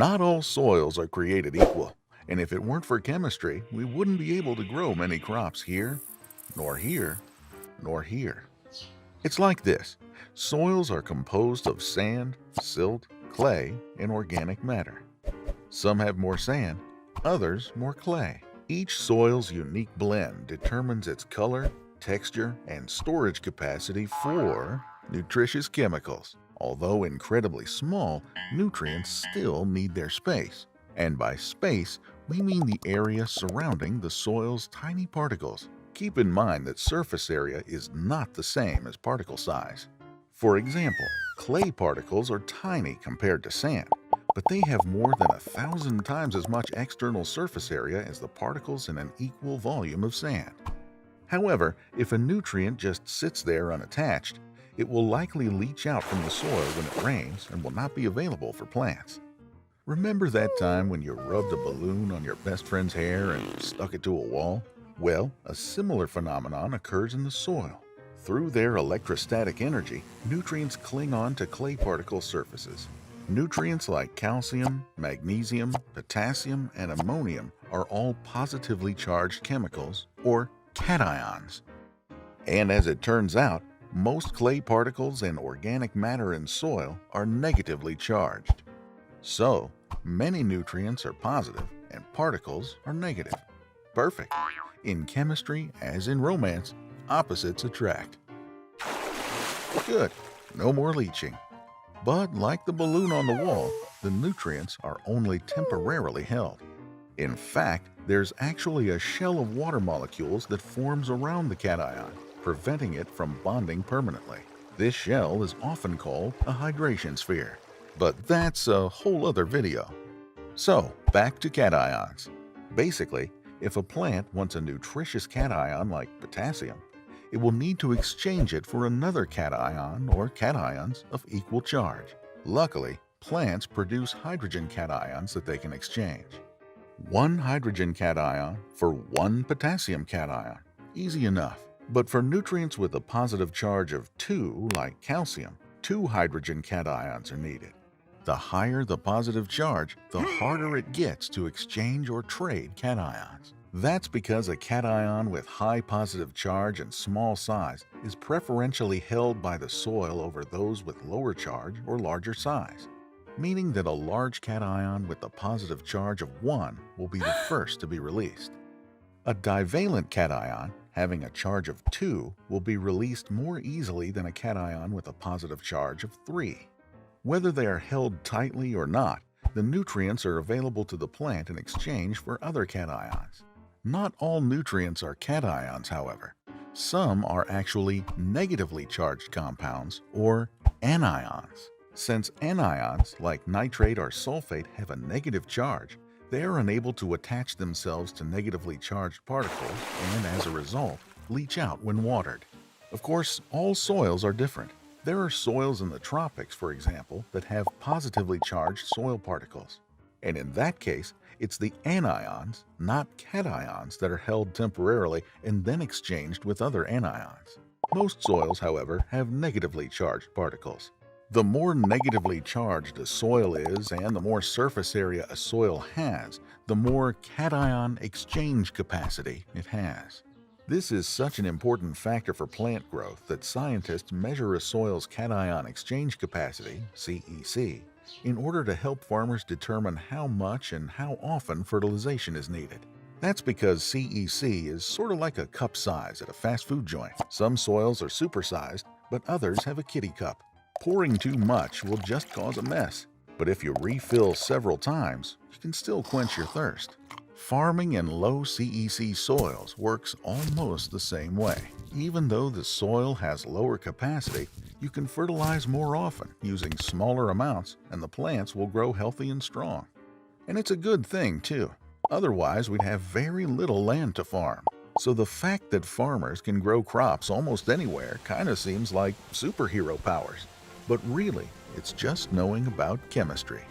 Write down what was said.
Not all soils are created equal, and if it weren't for chemistry, we wouldn't be able to grow many crops here, nor here, nor here. It's like this. Soils are composed of sand, silt, clay, and organic matter. Some have more sand, others more clay. Each soil's unique blend determines its color, texture, and storage capacity for nutritious chemicals. Although incredibly small, nutrients still need their space. And by space, we mean the area surrounding the soil's tiny particles. Keep in mind that surface area is not the same as particle size. For example, clay particles are tiny compared to sand, but they have more than 1,000 times as much external surface area as the particles in an equal volume of sand. However, if a nutrient just sits there unattached, it will likely leach out from the soil when it rains and will not be available for plants. Remember that time when you rubbed a balloon on your best friend's hair and stuck it to a wall? Well, a similar phenomenon occurs in the soil. Through their electrostatic energy, nutrients cling on to clay particle surfaces. Nutrients like calcium, magnesium, potassium, and ammonium are all positively charged chemicals, or cations. And as it turns out, most clay particles and organic matter in soil are negatively charged. So, many nutrients are positive and particles are negative. Perfect. In chemistry, as in romance, opposites attract. Good. No more leaching. But like the balloon on the wall, the nutrients are only temporarily held. In fact, there's actually a shell of water molecules that forms around the cation, preventing it from bonding permanently. This shell is often called a hydration sphere. But that's a whole other video. So, back to cations. Basically, if a plant wants a nutritious cation like potassium, it will need to exchange it for another cation or cations of equal charge. Luckily, plants produce hydrogen cations that they can exchange. One hydrogen cation for one potassium cation. Easy enough. But for nutrients with a positive charge of 2, like calcium, 2 hydrogen cations are needed. The higher the positive charge, the harder it gets to exchange or trade cations. That's because a cation with high positive charge and small size is preferentially held by the soil over those with lower charge or larger size, meaning that a large cation with a positive charge of 1 will be the first to be released. A divalent cation having a charge of 2 will be released more easily than a cation with a positive charge of 3. Whether they are held tightly or not, the nutrients are available to the plant in exchange for other cations. Not all nutrients are cations, however. Some are actually negatively charged compounds, or anions. Since anions, like nitrate or sulfate, have a negative charge, they are unable to attach themselves to negatively charged particles and, as a result, leach out when watered. Of course, all soils are different. There are soils in the tropics, for example, that have positively charged soil particles. And in that case, it's the anions, not cations, that are held temporarily and then exchanged with other anions. Most soils, however, have negatively charged particles. The more negatively charged a soil is and the more surface area a soil has, the more cation exchange capacity it has. This is such an important factor for plant growth that scientists measure a soil's cation exchange capacity, CEC, in order to help farmers determine how much and how often fertilization is needed. That's because CEC is sort of like a cup size at a fast food joint. Some soils are supersized, but others have a kiddie cup. Pouring too much will just cause a mess, but if you refill several times, you can still quench your thirst. Farming in low CEC soils works almost the same way. Even though the soil has lower capacity, you can fertilize more often using smaller amounts and the plants will grow healthy and strong. And it's a good thing too. Otherwise, we'd have very little land to farm. So the fact that farmers can grow crops almost anywhere kind of seems like superhero powers. But really, it's just knowing about chemistry.